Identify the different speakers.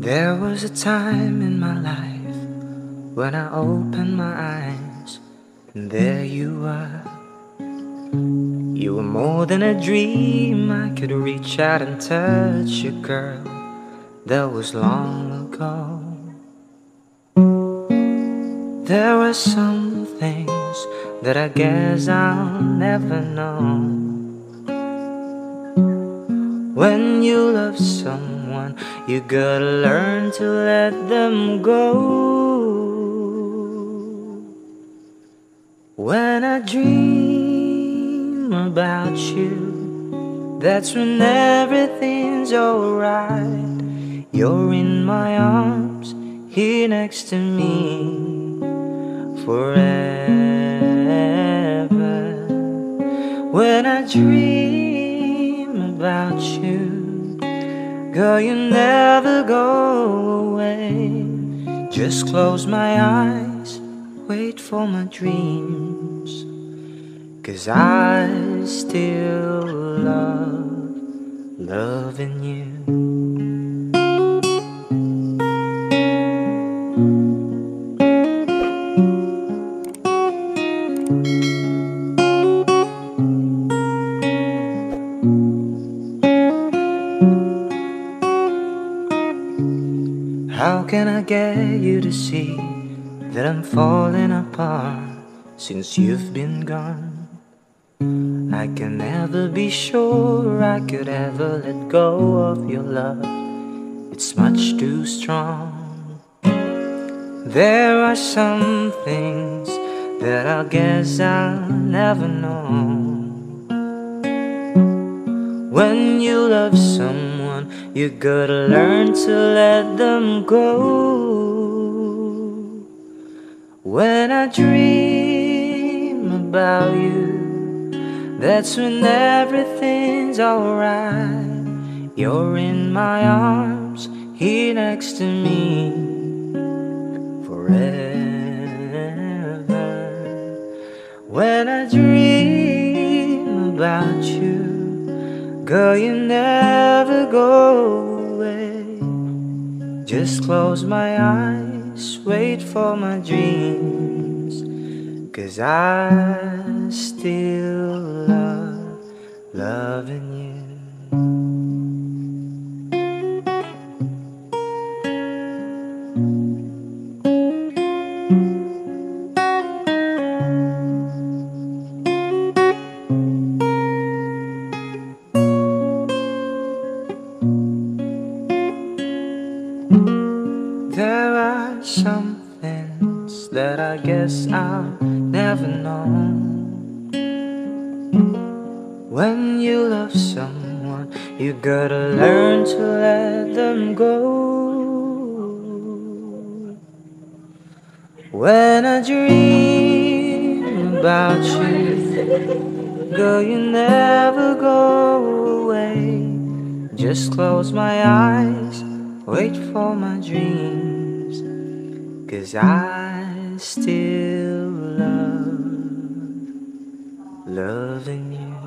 Speaker 1: There was a time in my life when I opened my eyes, and there you were. You were more than a dream. I could reach out and touch you, girl. That was long ago. There were some things that I guess I'll never know. When you love someone, you gotta learn to let them go. When I dream about you, that's when everything's alright. You're in my arms, here next to me forever. When I dream about you, girl, you never go away. Just close my eyes, wait for my dreams, 'cause I still love loving you. How can I get you to see that I'm falling apart since you've been gone? I can never be sure I could ever let go of your love. It's much too strong. There are some things that I guess I'll never know. When you love someone, you gotta learn to let them go. When I dream about you, that's when everything's alright. You're in my arms, here next to me forever. When I dream about you, girl, you never go away. Just close my eyes, wait for my dreams, 'cause I still love loving you. There are some things that I guess I'll never know. When you love someone, you gotta learn to let them go. When I dream about you, girl, you never go away. Just close my eyes, wait for my dreams, 'cause I still love loving you.